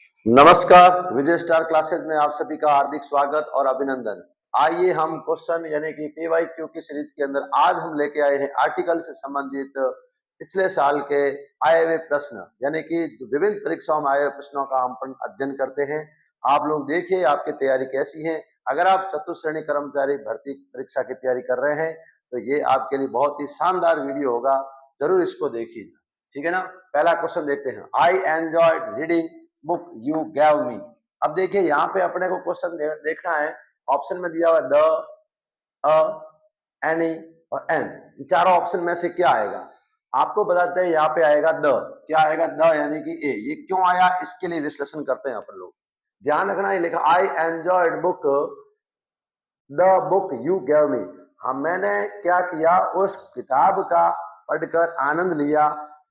नमस्कार, विजय star classes में आप सभी का हार्दिक स्वागत और अभिनंदन। आइए हम क्वेश्चन यानी कि पीवाईक्यू की सीरीज के अंदर आज हम लेके आए हैं आर्टिकल से संबंधित पिछले साल के आए हुए प्रश्न यानी कि विभिन्न परीक्षाओं में आए हुए प्रश्नों का हम अध्ययन करते हैं। आप लोग देखिए आपकी तैयारी कैसी है। अगर आप चतुर्थ श्रेणी कर्मचारी भर्ती परीक्षा की तैयारी कर रहे हैं तो ये आपके लिए बहुत ही शानदार वीडियो होगा, जरूर इसको देखिएगा, ठीक है ना। पहला क्वेश्चन देखते हैं। I enjoyed reading book you gave me. अब देखिए यहाँ पे अपने को क्वेश्चन देखना है। ऑप्शन में दिया हुआ द, एनी और एन, चारों ऑप्शन में से क्या आएगा आपको बताते हैं। यहाँ पे आएगा द, क्या आएगा द यानी कि ए। ये क्यों आया इसके लिए विश्लेषण करते हैं अपन लोग। ध्यान रखना, ये लिखा I enjoyed book the book you gave me. हाँ, मैंने क्या किया, उस किताब का पढ़कर आनंद लिया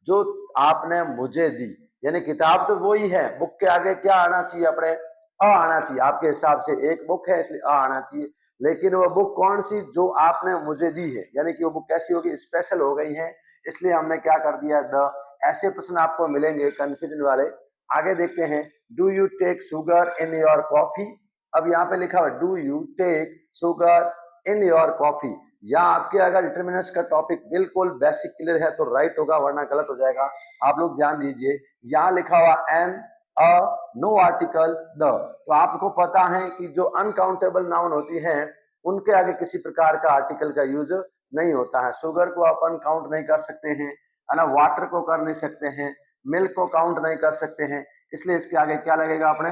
जो आपने मुझे दी। यानी किताब तो वही है, बुक के आगे क्या आना चाहिए, अपने अ आना चाहिए। आपके हिसाब से एक बुक है इसलिए अ आना चाहिए, लेकिन वो बुक कौन सी जो आपने मुझे दी है, यानी कि वो बुक कैसी होगी, स्पेशल हो गई है, इसलिए हमने क्या कर दिया द। ऐसे प्रश्न आपको मिलेंगे कंफ्यूजन वाले। आगे देखते हैं। Do you take sugar in your coffee. अब यहाँ पे लिखा हुआ do you take sugar in your coffee. या आपके अगर डिटरमिनेंट्स का टॉपिक बिल्कुल बेसिक क्लियर है तो राइट होगा, वरना गलत हो जाएगा। आप लोग ध्यान दीजिए, यहाँ लिखा हुआ an a no article the. तो आपको पता है कि जो अनकाउंटेबल नाउन होती हैं उनके आगे किसी प्रकार का आर्टिकल का यूज नहीं होता है। शुगर को अपन काउंट नहीं कर सकते हैं, है ना, वाटर को कर नहीं सकते हैं, मिल्क को काउंट नहीं कर सकते हैं, इसलिए इसके आगे क्या लगेगा अपने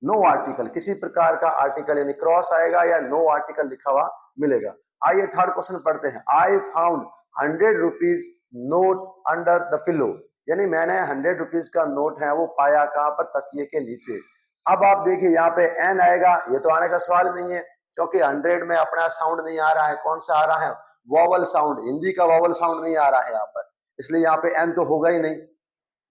नो आर्टिकल। किसी प्रकार का आर्टिकल यानी क्रॉस आएगा या नो आर्टिकल लिखा हुआ मिलेगा। आइए थर्ड क्वेश्चन पढ़ते हैं। I found 100 rupees note under the pillow. यानी मैंने 100 रुपीज का नोट है वो पाया कहां पर, तकिए के नीचे। अब आप देखिए यहाँ पे एन आएगा, ये तो आने का सवाल नहीं है क्योंकि 100 में अपना साउंड नहीं आ रहा है। कौन सा आ रहा है, वॉवल साउंड, हिंदी का वॉवल साउंड नहीं आ रहा है यहाँ पर, इसलिए यहाँ पे एन तो होगा ही नहीं।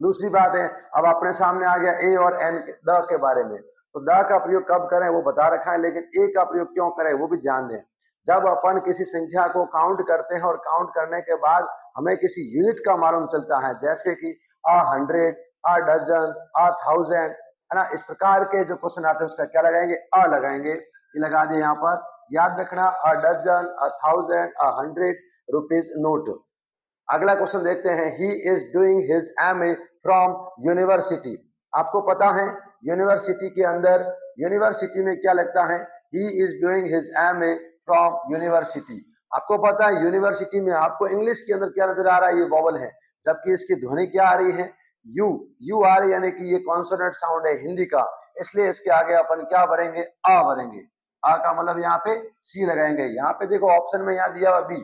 दूसरी बात है, अब अपने सामने आ गया ए और एन द के बारे में। तो द का प्रयोग कब करें वो बता रखा है, लेकिन ए का प्रयोग क्यों करें वो भी ध्यान दें। जब अपन किसी संख्या को काउंट करते हैं और काउंट करने के बाद हमें किसी यूनिट का मालूम चलता है, जैसे कि 100, अ डजन, 1000, है ना, इस प्रकार के जो क्वेश्चन आते हैं उसका क्या लगाएंगे, अ लगाएंगे। ये लगा दिए यहाँ पर, याद रखना, अ डजन, 1000, 100 रुपीज नोट। अगला क्वेश्चन देखते हैं। He is doing his MA from university. आपको पता है यूनिवर्सिटी के अंदर, यूनिवर्सिटी में क्या लगता है, he is doing his MA from university. आपको पता है यूनिवर्सिटी में आपको इंग्लिश के अंदर क्या नजर आ रहा है, ये वॉवल है, जबकि इसकी ध्वनि क्या आ रही है, यू। यू आ रही है, यानी कि ये कॉन्सोनेंट साउंड है हिंदी का, इसलिए इसके आगे अपन क्या भरेंगे, आ भरेंगे। आ का मतलब यहाँ पे सी लगाएंगे। यहाँ पे देखो ऑप्शन में यहाँ दिया हुआ बी,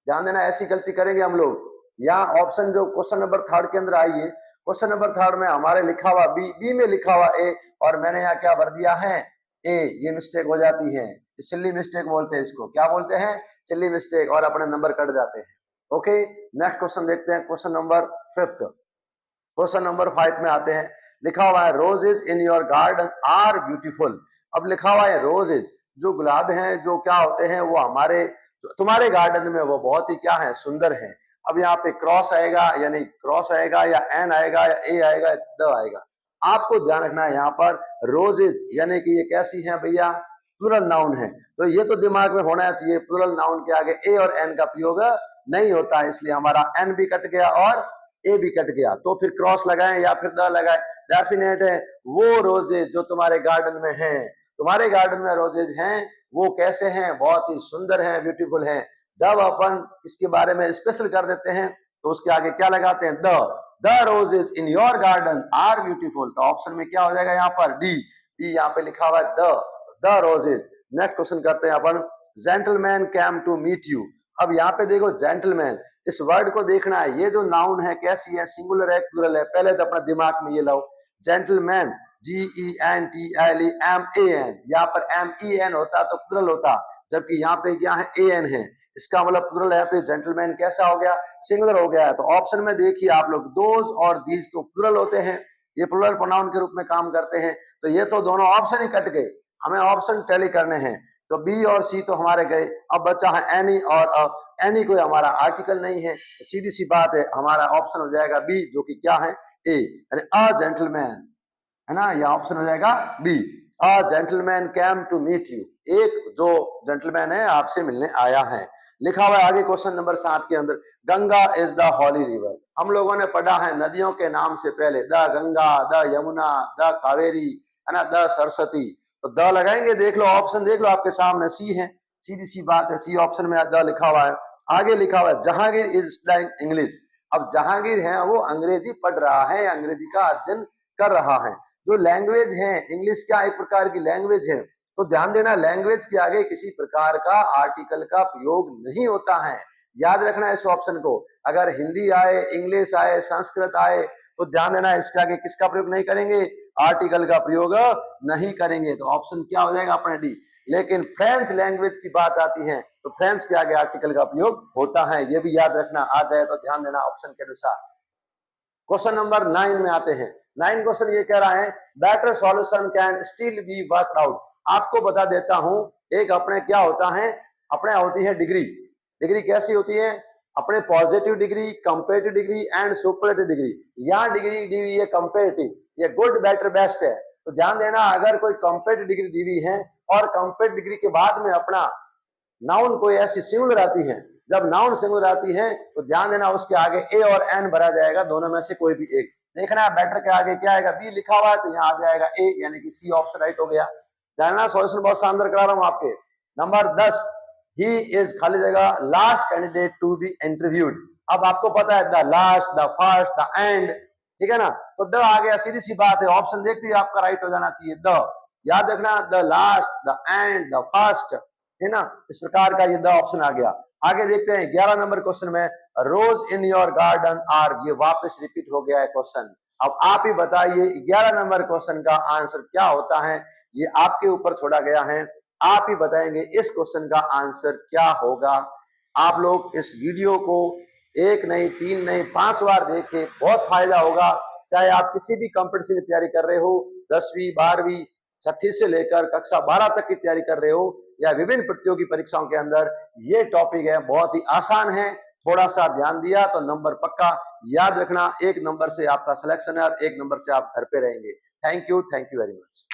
ध्यान देना, ऐसी गलती करेंगे हम लोग। यहाँ ऑप्शन जो क्वेश्चन नंबर थर्ड के अंदर आई है, क्वेश्चन नंबर थर्ड में हमारे लिखा हुआ बी, बी में लिखा हुआ ए, और मैंने यहाँ क्या भर दिया है, ए। ये मिस्टेक हो जाती है, सिल्ली मिस्टेक बोलते हैं इसको, क्या बोलते हैं, सिल्ली मिस्टेक, और अपने नंबर कट जाते हैं। ओके, नेक्स्ट क्वेश्चन देखते हैं, question number fifth. Question number 5 में आते हैं। लिखा हुआ है roses in your garden are beautiful. अब लिखा हुआ है रोजेज, जो गुलाब हैं, जो क्या होते हैं, वो हमारे तुम्हारे गार्डन में वो बहुत ही क्या है, सुंदर है। अब यहाँ पे क्रॉस आएगा, यानी क्रॉस आएगा या एन आएगा या ए आएगा या द आएगा। आपको ध्यान रखना है यहाँ पर रोजेज यानी कि ये कैसी है भैया, प्लूरल नाउन है, तो ये तो दिमाग में होना चाहिए, प्लूरल नाउन के आगे ए और एन का प्रयोग नहीं होता है, इसलिए हमारा एन भी कट गया और ए भी कट गया। तो फिर क्रॉस लगाएं या फिर द लगाएं, डेफिनेट है वो रोजेज जो तुम्हारे गार्डन में हैं, तुम्हारे गार्डन में रोजेज हैं, वो कैसे हैं, बहुत ही सुंदर हैं, ब्यूटीफुल हैं। जब अपन इसके बारे में स्पेशल कर देते हैं तो उसके आगे क्या लगाते हैं, the roses in your garden are beautiful. तो ऑप्शन में क्या हो जाएगा यहाँ पर, डी। डी यहाँ पे लिखा हुआ है द रोजेज। नेक्स्ट क्वेश्चन करते हैं अपन। Gentleman came to meet you. अब यहाँ पे देखो जेंटलमैन, इस वर्ड को देखना है, ये जो नाउन है कैसी है, सिंगुलर है प्लूरल है, पहले तो अपना दिमाग में ये लाओ। जेंटलमैन, GENTLEMAN, यहाँ पर MEN होता तो प्लूरल होता, जबकि यहाँ पे क्या है, AN है, इसका मतलब प्लूरल है, तो ये जेंटलमैन कैसा हो गया, सिंगुलर हो गया है। तो ऑप्शन में देखिए आप लोग, दोज और दीज तो प्लूरल होते हैं, ये प्लूरल प्रोनाउन के रूप में काम करते हैं, तो ये तो दोनों ऑप्शन ही कट गए, हमें ऑप्शन टैली करने हैं। तो बी और सी तो हमारे गए, अब बचा है एनी, और एनी कोई हमारा आर्टिकल नहीं है, सीधी सी बात है, हमारा ऑप्शन हो जाएगा बी, जो कि क्या है, ए, यानी अ जेंटलमैन। है ना, यह ऑप्शन हो जाएगा B. A gentleman came to meet you, एक जो जेंटलमैन है आपसे मिलने आया है। लिखा हुआ है आगे क्वेश्चन नंबर 7 के अंदर, Ganga is the holy river. हम लोगों ने पढ़ा है नदियों के नाम से पहले the Ganga, the Yamuna, the Kaveri, है ना, द सरस्वती। तो द लगाएंगे, देख लो ऑप्शन देख लो आपके सामने, सी है, सीधी सी बात है, सी ऑप्शन में द लिखा हुआ है। आगे लिखा हुआ है जहांगीर इज स्टडीइंग इंग्लिश। अब जहांगीर है वो अंग्रेजी पढ़ रहा है, अंग्रेजी का अध्ययन कर रहा है। जो लैंग्वेज है इंग्लिश, क्या एक प्रकार की लैंग्वेज है, तो ध्यान देना लैंग्वेज के आगे किसी प्रकार का आर्टिकल का प्रयोग नहीं होता है। याद रखना इस ऑप्शन को। अगर हिंदी आए, इंग्लिश आए, संस्कृत आए, तो ध्यान देना इसके आगे किसका प्रयोग नहीं करेंगे, आर्टिकल का प्रयोग नहीं करेंगे। तो ऑप्शन क्या हो जाएगा अपना डी। लेकिन फ्रेंच लैंग्वेज की बात आती है तो फ्रेंच के आगे आर्टिकल का प्रयोग होता है, ये भी याद रखना। आ जाए तो ध्यान देना ऑप्शन के अनुसार। क्वेश्चन नंबर 9 में आते हैं। 9 क्वेश्चन ये कह रहा है better solution can still be worked out. आपको बता देता हूं, एक अपने क्या होता है, अपने होती है डिग्री। डिग्री कैसी होती है, अपने positive degree, comparative degree and superlative degree. यहाँ डिग्री दी हुई है कंपेरेटिव, ये गुड बेटर बेस्ट है। तो ध्यान देना अगर कोई कंपेरेटिव डिग्री दी हुई है और कंपेरेटिव डिग्री के बाद में अपना नाउन कोई ऐसी सिंगुलर आती है, जब नाउन सिंगुलर आती है तो ध्यान देना उसके आगे ए और एन भरा जाएगा, दोनों में से कोई भी एक। देखना है बेटर के आगे क्या आएगा, बी लिखा हुआ है तो यहाँ आ जाएगा ए, यानी कि सी ऑप्शन राइट हो गया। जानना सॉल्यूशन बहुत शानदार करा रहा हूं आपके। नंबर 10, ही इज खाली जगह last candidate to be interviewed. अब आपको पता है the last, the first, the end, ठीक है ना, तो द आ गया, सीधी सी बात है, ऑप्शन देखते ही आपका राइट हो जाना चाहिए द। याद रखना the last, the end, the first, है ना, इस प्रकार का ये द ऑप्शन आ गया। आगे देखते हैं 11 नंबर क्वेश्चन में, रोज इन योर गार्डन आर, ये वापस रिपीट हो गया है क्वेश्चन। अब आप ही बताइए 11 नंबर क्वेश्चन का आंसर क्या होता है, ये आपके ऊपर छोड़ा गया है, आप ही बताएंगे इस क्वेश्चन का आंसर क्या होगा। आप लोग इस वीडियो को 1 नहीं 3 नहीं 5 बार देखें, बहुत फायदा होगा। चाहे आप किसी भी कंपटीशन की तैयारी कर रहे हो, 10वीं 12वीं 6ठी से लेकर कक्षा 12 तक की तैयारी कर रहे हो, या विभिन्न प्रतियोगी परीक्षाओं के अंदर, ये टॉपिक है बहुत ही आसान है। थोड़ा सा ध्यान दिया तो नंबर पक्का। याद रखना 1 नंबर से आपका सिलेक्शन है और 1 नंबर से आप घर पे रहेंगे। Thank you very much.